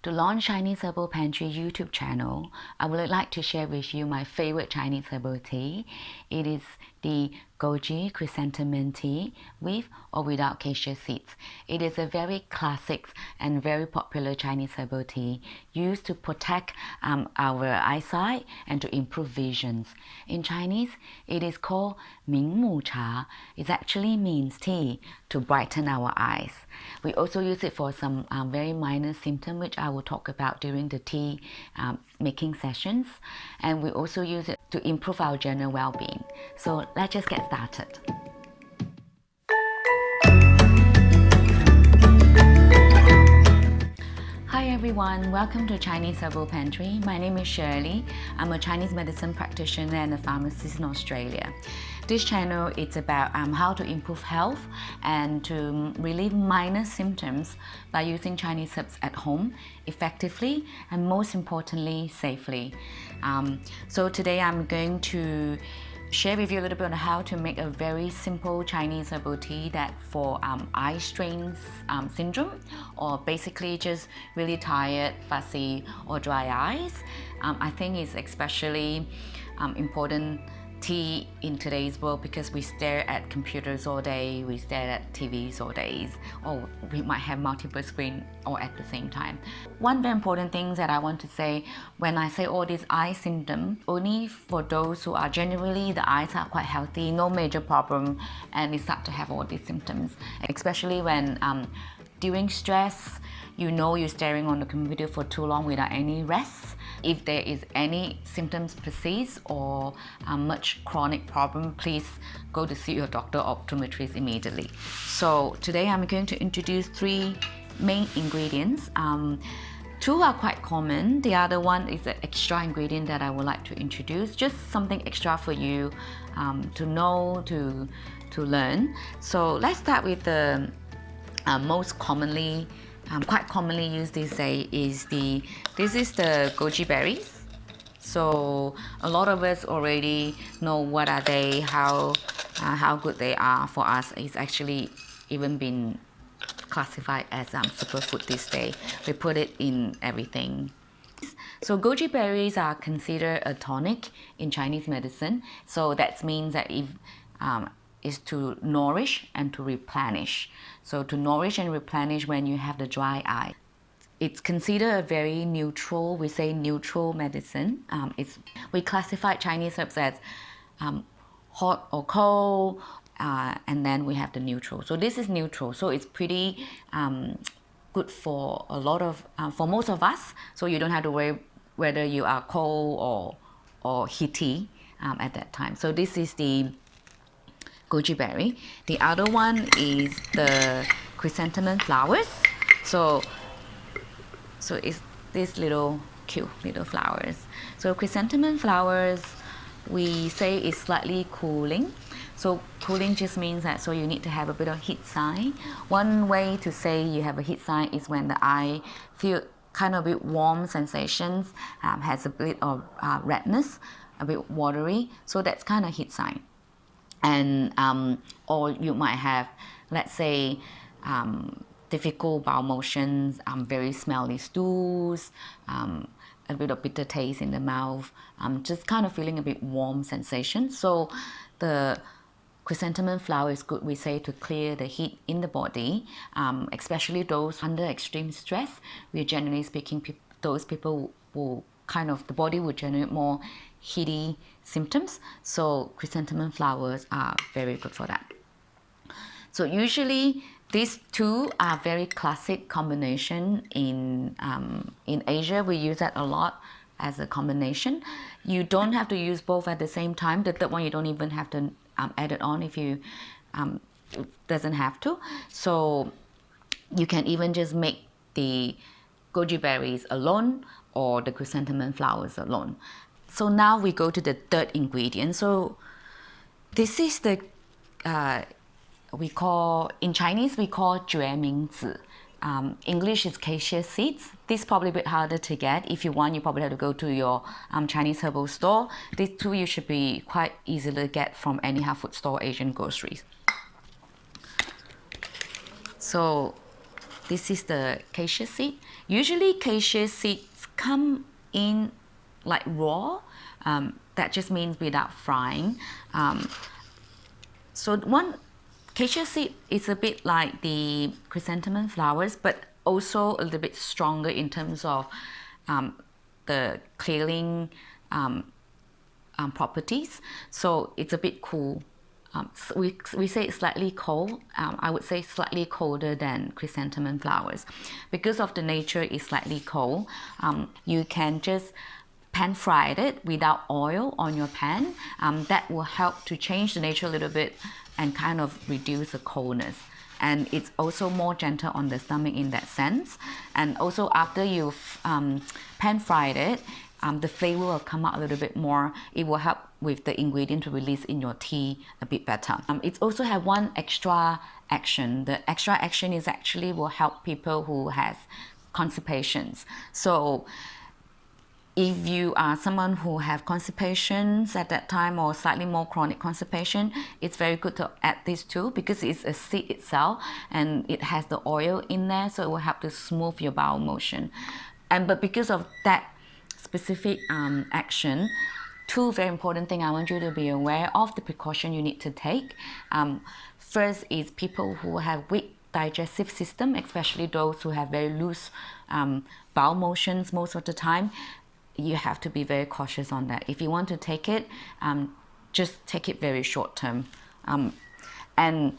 To launch Chinese Herbal Pantry YouTube channel, I would like to share with you my favorite Chinese herbal tea. It is the Goji Chrysanthemum tea with or without Cassia Seeds. It is a very classic and very popular Chinese herbal tea used to protect our eyesight and to improve visions. In Chinese, it is called Ming Mu Cha. It actually means tea to brighten our eyes. We also use it for some very minor symptoms which I will talk about during the tea making sessions, and we also use it to improve our general well-being. So let's just get started. Hi everyone, welcome to Chinese Herbal Pantry. My name is Shirley. I'm a Chinese medicine practitioner and a pharmacist in Australia. This channel is about how to improve health and to relieve minor symptoms by using Chinese herbs at home effectively and most importantly safely. So today I'm going to share with you a little bit on how to make a very simple Chinese herbal tea that for eye strain syndrome, or basically just really tired, fussy or dry eyes. I think it's especially important tea in today's world because we stare at computers all day, we stare at TVs all days, or we might have multiple screens all at the same time. One very important thing that I want to say when I say all these eye symptoms, only for those who are generally the eyes are quite healthy, no major problem, and they start to have all these symptoms, especially when during stress, you know you're staring on the computer for too long without any rest. If there is any symptoms persist or much chronic problem, please go to see your doctor or optometrist immediately. So today I'm going to introduce 3 main ingredients. 2 are quite common. The other one is an extra ingredient that I would like to introduce, just something extra for you to know, to learn. So let's start with the most commonly quite commonly used these days is this is the goji berries. So a lot of us already know what are they, how good they are for us. It's actually even been classified as superfood this day. We put it in everything. So goji berries are considered a tonic in Chinese medicine. So that means that if is to nourish and to replenish. So to nourish and replenish when you have the dry eye. It's considered a very neutral, we say neutral medicine. We classify Chinese herbs as hot or cold, and then we have the neutral. So this is neutral, so it's pretty good for a lot of, for most of us. So you don't have to worry whether you are cold or heaty at that time. So this is the goji berry. The other one is the chrysanthemum flowers. So it's these little cute little flowers. So chrysanthemum flowers, we say is slightly cooling. So cooling just means that so you need to have a bit of heat sign. One way to say you have a heat sign is when the eye feel kind of a bit warm sensations, has a bit of redness, a bit watery. So that's kind of heat sign. And or you might have, let's say, difficult bowel motions, very smelly stools, a bit of bitter taste in the mouth, just kind of feeling a bit warm sensation. So the chrysanthemum flower is good, we say, to clear the heat in the body, especially those under extreme stress. We're generally speaking, those people will kind of, the body will generate more heaty symptoms. So chrysanthemum flowers are very good for that. So usually these 2 are very classic combination in Asia. We use that a lot as a combination. You don't have to use both at the same time. The third one you don't even have to add it on if you doesn't have to. So you can even just make the goji berries alone or the chrysanthemum flowers alone. So now we go to the 3rd ingredient. So this is the we call, in Chinese we call 决明子. English is Cassia Seeds. This is probably a bit harder to get. If you want, you probably have to go to your Chinese herbal store. These 2 you should be quite easy to get from any health food store, Asian groceries. So this is the cassia seed. Usually cassia seeds come in like raw. That just means without frying. So one cassia seed is a bit like the chrysanthemum flowers, but also a little bit stronger in terms of the clearing properties. So it's a bit cool. So we say it's slightly cold. I would say slightly colder than chrysanthemum flowers. Because of the nature is slightly cold, you can just pan fry it without oil on your pan. That will help to change the nature a little bit and kind of reduce the coldness. And it's also more gentle on the stomach in that sense. And also after you've pan fried it, the flavor will come out a little bit more. It will help with the ingredient to release in your tea a bit better. It also have one extra action. The extra action is actually will help people who has constipations. So if you are someone who have constipations at that time or slightly more chronic constipation, it's very good to add this too because it's a seed itself and it has the oil in there, so it will help to smooth your bowel motion. But because of that specific action, two very important things I want you to be aware of, the precaution you need to take. First is people who have weak digestive system, especially those who have very loose bowel motions most of the time. You have to be very cautious on that. If you want to take it, just take it very short term. And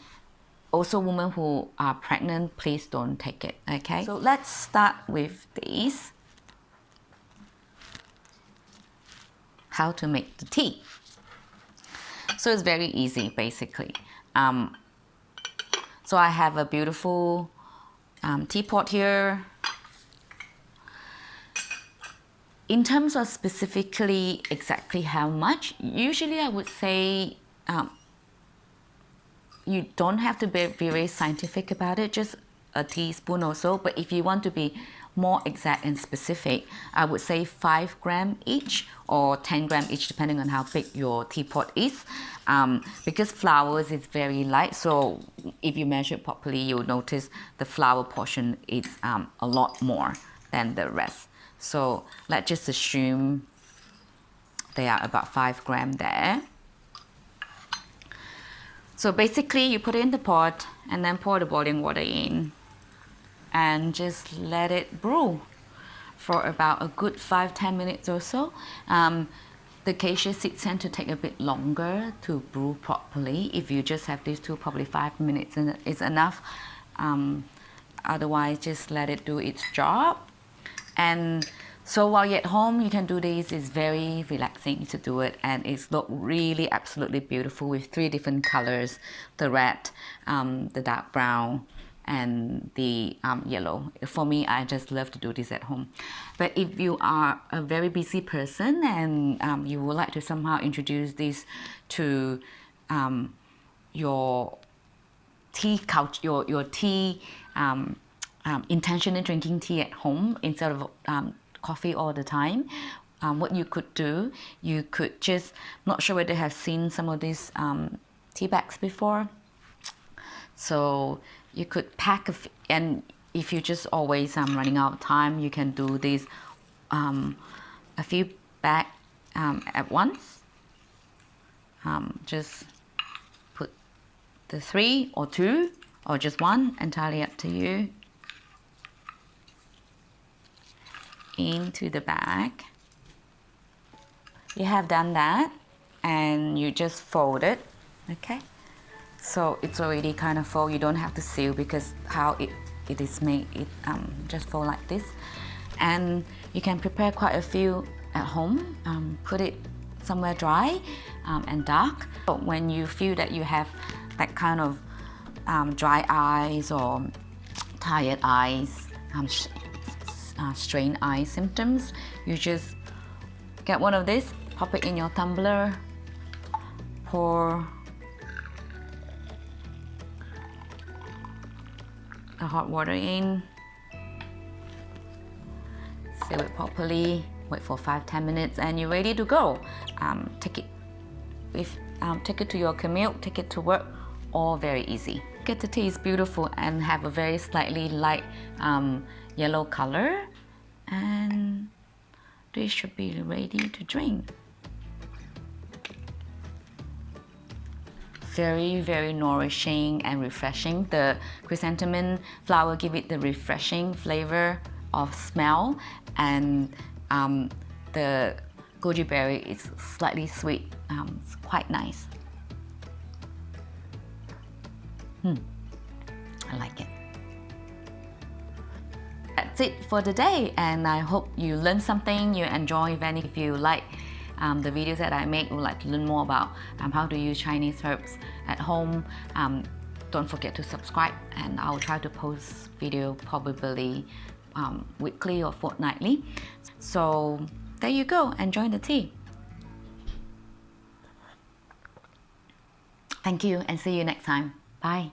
also women who are pregnant, please don't take it, okay? So let's start with these. How to make the tea. So it's very easy basically. So I have a beautiful teapot here. In terms of specifically exactly how much, usually I would say you don't have to be very scientific about it, just a teaspoon or so. But if you want to be more exact and specific, I would say 5 grams each or 10 grams each, depending on how big your teapot is. Because flowers is very light, so if you measure it properly, you'll notice the flower portion is a lot more than the rest. So let's just assume they are about 5 grams there. So basically you put it in the pot and then pour the boiling water in and just let it brew for about a good 5-10 minutes or so. The cassia seeds tend to take a bit longer to brew properly. If you just have these two, probably 5 minutes is enough. Otherwise, just let it do its job. And so while you're at home, you can do this. It's very relaxing to do it, and it's look really absolutely beautiful with 3 different colors: the red, the dark brown, and the yellow. For me, I just love to do this at home. But if you are a very busy person and you would like to somehow introduce this to your tea couch, your tea intentional drinking tea at home instead of coffee all the time, what you could do, you could just, not sure whether you have seen some of these tea bags before. So you could pack and if you just always running out of time, you can do this a few bags at once. Just put the 3 or 2 or just 1, entirely up to you, into the bag. You have done that and you just fold it, okay? So it's already kind of fold. You don't have to seal because how it is made, it just fold like this. And you can prepare quite a few at home, put it somewhere dry and dark. So when you feel that you have that kind of dry eyes or tired eyes, strained eye symptoms, you just get one of these, pop it in your tumbler, pour the hot water in, seal it properly, wait for 5-10 minutes, and you're ready to go. Take it to your commute, take it to work, all very easy. look at the tea, it's beautiful and have a very slightly light yellow color. And this should be ready to drink. Very, very nourishing and refreshing. The chrysanthemum flower give it the refreshing flavor of smell, and the goji berry is slightly sweet. It's quite nice. I like it. That's it for the day, and I hope you learned something, you enjoy. If you like the videos that I make, would like to learn more about how to use Chinese herbs at home, don't forget to subscribe, and I'll try to post video probably weekly or fortnightly. So there you go, enjoy the tea. Thank you and see you next time. Bye.